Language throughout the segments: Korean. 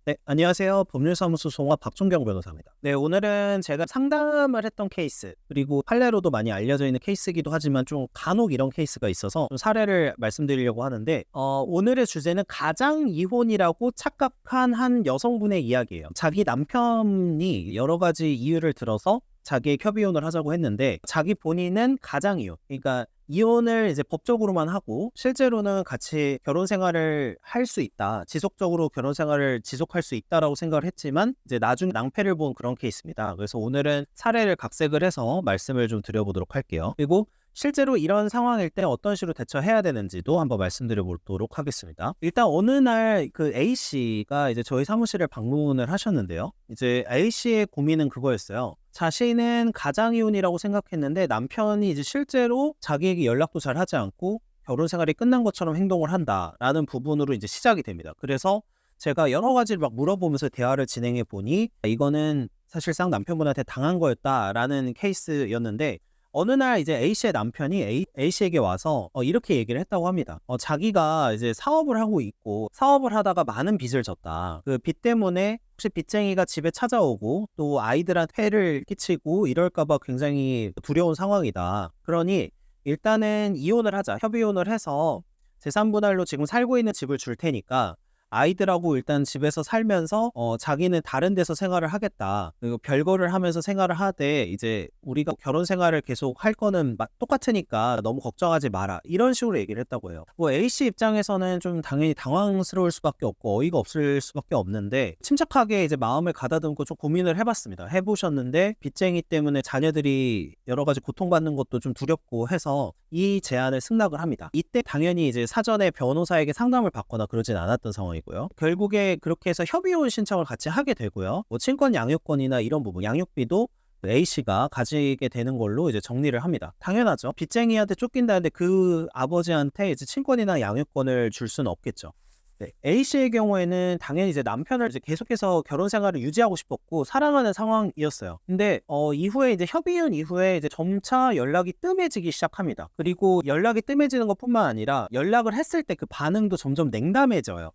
네, 안녕하세요. 법률사무소 송화 박종경 변호사입니다. 네, 오늘은 제가 상담을 했던 케이스, 그리고 판례로도 많이 알려져 있는 케이스이기도 하지만 좀 간혹 이런 케이스가 있어서 좀 사례를 말씀드리려고 하는데, 오늘의 주제는 가장 이혼이라고 착각한 한 여성분의 이야기예요. 자기 남편이 여러 가지 이유를 들어서 자기의 협의혼을 하자고 했는데, 자기 본인은 가장 이혼, 그러니까 이혼을 이제 법적으로만 하고 실제로는 같이 결혼 생활을 할 수 있다, 지속적으로 결혼 생활을 지속할 수 있다라고 생각을 했지만 이제 나중 낭패를 본 그런 케이스입니다. 그래서 오늘은 사례를 각색을 해서 말씀을 좀 드려보도록 할게요. 그리고 실제로 이런 상황일 때 어떤 식으로 대처해야 되는지도 한번 말씀드려 보도록 하겠습니다. 일단 어느 날 그 A씨가 이제 저희 사무실을 방문을 하셨는데요. 이제 A씨의 고민은 그거였어요. 자신은 가장이혼이라고 생각했는데 남편이 이제 실제로 자기에게 연락도 잘 하지 않고 결혼 생활이 끝난 것처럼 행동을 한다라는 부분으로 이제 시작이 됩니다. 그래서 제가 여러 가지를 막 물어보면서 대화를 진행해 보니 이거는 사실상 남편분한테 당한 거였다라는 케이스였는데, 어느 날 이제 A씨의 남편이 A씨에게 와서 이렇게 얘기를 했다고 합니다. 자기가 이제 사업을 하고 있고 사업을 하다가 많은 빚을 졌다. 그 빚 때문에 혹시 빚쟁이가 집에 찾아오고 또 아이들한테 해를 끼치고 이럴까봐 굉장히 두려운 상황이다. 그러니 일단은 이혼을 하자. 협의혼을 해서 재산분할로 지금 살고 있는 집을 줄 테니까 아이들하고 일단 집에서 살면서 자기는 다른 데서 생활을 하겠다. 그리고 별거를 하면서 생활을 하되 이제 우리가 결혼 생활을 계속 할 거는 똑같으니까 너무 걱정하지 마라. 이런 식으로 얘기를 했다고 해요. 뭐 A씨 입장에서는 좀 당연히 당황스러울 수밖에 없고 어이가 없을 수밖에 없는데, 침착하게 이제 마음을 가다듬고 좀 고민을 해봤습니다. 해보셨는데 빚쟁이 때문에 자녀들이 여러 가지 고통받는 것도 좀 두렵고 해서 이 제안을 승낙을 합니다. 이때 당연히 이제 사전에 변호사에게 상담을 받거나 그러진 않았던 상황이고요. 결국에 그렇게 해서 협의혼 신청을 같이 하게 되고요. 뭐 친권 양육권이나 이런 부분, 양육비도 A씨가 가지게 되는 걸로 이제 정리를 합니다. 당연하죠. 빚쟁이한테 쫓긴다는데 그 아버지한테 이제 친권이나 양육권을 줄 수는 없겠죠. 네, A씨의 경우에는 당연히 이제 남편을 이제 계속해서 결혼 생활을 유지하고 싶었고 사랑하는 상황이었어요. 근데 이후에 이제 협의혼 이후에 이제 점차 연락이 뜸해지기 시작합니다. 그리고 연락이 뜸해지는 것뿐만 아니라 연락을 했을 때 그 반응도 점점 냉담해져요.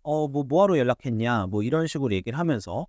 뭐하러 연락했냐, 뭐 이런 식으로 얘기를 하면서.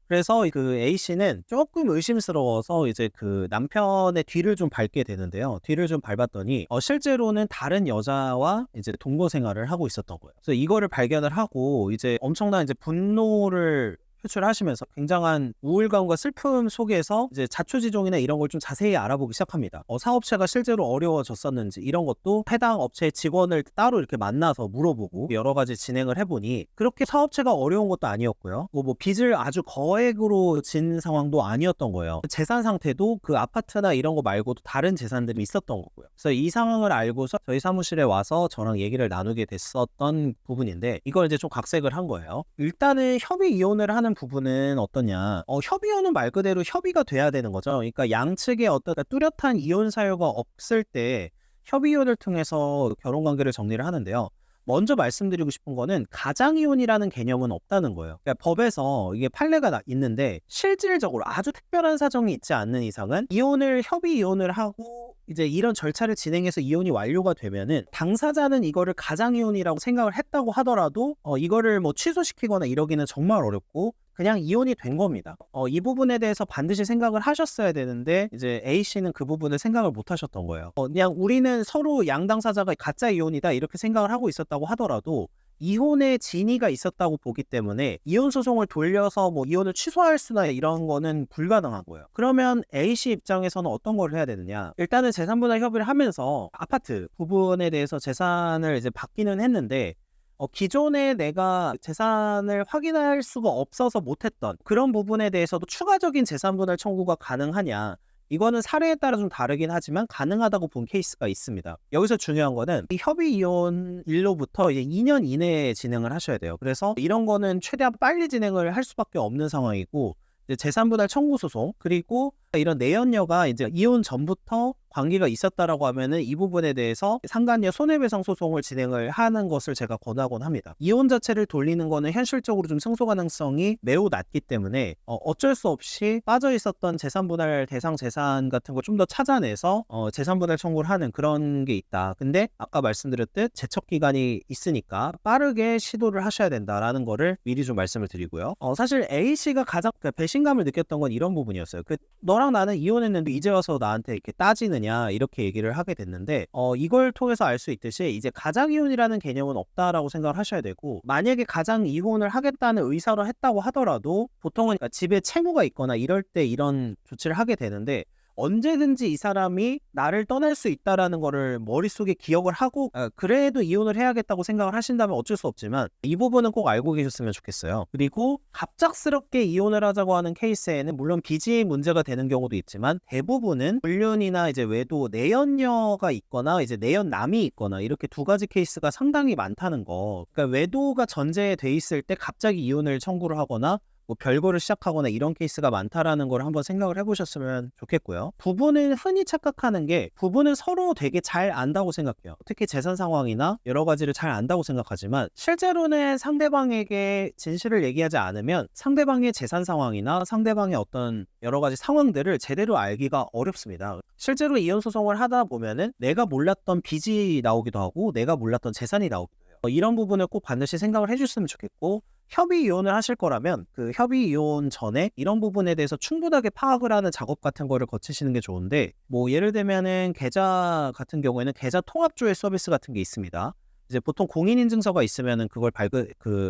그래서 그 A씨는 조금 의심스러워서 이제 그 남편의 뒤를 좀 밟게 되는데요. 뒤를 좀 밟았더니 실제로는 다른 여자와 이제 동거 생활을 하고 있었던 거예요. 그래서 이거를 발견을 하고 이제 엄청난 이제 분노를 표출하시면서 굉장한 우울감과 슬픔 속에서 이제 자초지종이나 이런 걸 좀 자세히 알아보기 시작합니다. 사업체가 실제로 어려워졌었는지 이런 것도 해당 업체의 직원을 따로 이렇게 만나서 물어보고 여러 가지 진행을 해보니 그렇게 사업체가 어려운 것도 아니었고요. 뭐 빚을 아주 거액으로 진 상황도 아니었던 거예요. 재산 상태도 그 아파트나 이런 거 말고도 다른 재산들이 있었던 거고요. 그래서 이 상황을 알고서 저희 사무실에 와서 저랑 얘기를 나누게 됐었던 부분인데, 이걸 이제 좀 각색을 한 거예요. 일단은 협의 이혼을 하는 부분은 어떠냐, 협의혼은 말 그대로 협의가 돼야 되는 거죠. 그러니까 양측의 어떤 뚜렷한 이혼 사유가 없을 때 협의혼을 통해서 결혼 관계를 정리를 하는데요. 먼저 말씀드리고 싶은 거는 가장이혼이라는 개념은 없다는 거예요. 그러니까 법에서 이게 판례가 있는데 실질적으로 아주 특별한 사정이 있지 않는 이상은 협의 이혼을 하고 이제 이런 절차를 진행해서 이혼이 완료가 되면은 당사자는 이거를 가장이혼이라고 생각을 했다고 하더라도 이거를 뭐 취소시키거나 이러기는 정말 어렵고 그냥 이혼이 된 겁니다. 이 부분에 대해서 반드시 생각을 하셨어야 되는데 이제 A씨는 그 부분을 생각을 못 하셨던 거예요. 그냥 우리는 서로 양 당사자가 가짜 이혼이다 이렇게 생각을 하고 있었다고 하더라도 이혼의 진위가 있었다고 보기 때문에 이혼 소송을 돌려서 뭐 이혼을 취소할 수나 이런 거는 불가능한 거예요. 그러면 A씨 입장에서는 어떤 걸 해야 되느냐, 일단은 재산분할 협의를 하면서 아파트 부분에 대해서 재산을 이제 받기는 했는데 기존에 내가 재산을 확인할 수가 없어서 못했던 그런 부분에 대해서도 추가적인 재산분할 청구가 가능하냐, 이거는 사례에 따라 좀 다르긴 하지만 가능하다고 본 케이스가 있습니다. 여기서 중요한 거는 이 협의 이혼 일로부터 이제 2년 이내에 진행을 하셔야 돼요. 그래서 이런 거는 최대한 빨리 진행을 할 수밖에 없는 상황이고, 이제 재산분할 청구 소송, 그리고 이런 내연녀가 이제 이혼 전부터 관계가 있었다라고 하면은 이 부분에 대해서 상간녀 손해배상 소송을 진행을 하는 것을 제가 권하곤 합니다. 이혼 자체를 돌리는 거는 현실적으로 좀 승소 가능성이 매우 낮기 때문에 어쩔 수 없이 빠져 있었던 재산 분할 대상 재산 같은 걸 좀 더 찾아내서 재산 분할 청구를 하는 그런 게 있다. 근데 아까 말씀드렸듯 제척 기간이 있으니까 빠르게 시도를 하셔야 된다라는 거를 미리 좀 말씀을 드리고요. 사실 A씨가 가장 배신감을 느꼈던 건 이런 부분이었어요. 너랑 나는 이혼했는데 이제 와서 나한테 이렇게 따지느냐 이렇게 얘기를 하게 됐는데 이걸 통해서 알 수 있듯이 이제 가장 이혼이라는 개념은 없다라고 생각을 하셔야 되고, 만약에 가장 이혼을 하겠다는 의사로 했다고 하더라도 보통은 집에 채무가 있거나 이럴 때 이런 조치를 하게 되는데, 언제든지 이 사람이 나를 떠날 수 있다라는 거를 머릿속에 기억을 하고 그래도 이혼을 해야겠다고 생각을 하신다면 어쩔 수 없지만 이 부분은 꼭 알고 계셨으면 좋겠어요. 그리고 갑작스럽게 이혼을 하자고 하는 케이스에는 물론 빚이 문제가 되는 경우도 있지만 대부분은 불륜이나 이제 외도, 내연녀가 있거나 이제 내연남이 있거나 이렇게 두 가지 케이스가 상당히 많다는 거. 그러니까 외도가 전제돼 있을 때 갑자기 이혼을 청구를 하거나 뭐 별거를 시작하거나 이런 케이스가 많다라는 걸 한번 생각을 해보셨으면 좋겠고요. 부부는 흔히 착각하는 게 부부는 서로 되게 잘 안다고 생각해요. 특히 재산 상황이나 여러 가지를 잘 안다고 생각하지만 실제로는 상대방에게 진실을 얘기하지 않으면 상대방의 재산 상황이나 상대방의 어떤 여러 가지 상황들을 제대로 알기가 어렵습니다. 실제로 이혼 소송을 하다 보면은 내가 몰랐던 빚이 나오기도 하고 내가 몰랐던 재산이 나오기도 해요. 이런 부분을 꼭 반드시 생각을 해주셨으면 좋겠고, 협의 이혼을 하실 거라면 그 협의 이혼 전에 이런 부분에 대해서 충분하게 파악을 하는 작업 같은 거를 거치시는 게 좋은데, 뭐 예를 들면은 계좌 같은 경우에는 계좌 통합조회 서비스 같은 게 있습니다. 이제 보통 공인인증서가 있으면은 그걸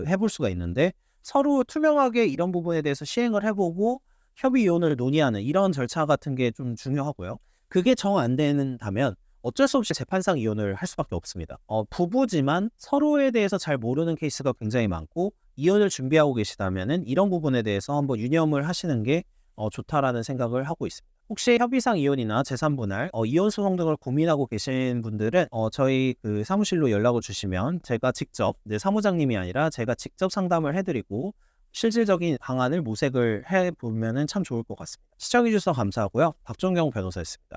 해볼 수가 있는데, 서로 투명하게 이런 부분에 대해서 시행을 해보고 협의 이혼을 논의하는 이런 절차 같은 게 좀 중요하고요. 그게 정 안 된다면 어쩔 수 없이 재판상 이혼을 할 수밖에 없습니다. 부부지만 서로에 대해서 잘 모르는 케이스가 굉장히 많고, 이혼을 준비하고 계시다면은 이런 부분에 대해서 한번 유념을 하시는 게 좋다라는 생각을 하고 있습니다. 혹시 협의상 이혼이나 재산 분할, 이혼 소송 등을 고민하고 계신 분들은 저희 그 사무실로 연락을 주시면 제가 직접, 사무장님이 아니라 제가 직접 상담을 해드리고 실질적인 방안을 모색을 해보면 참 좋을 것 같습니다. 시청해주셔서 감사하고요. 박종경 변호사였습니다.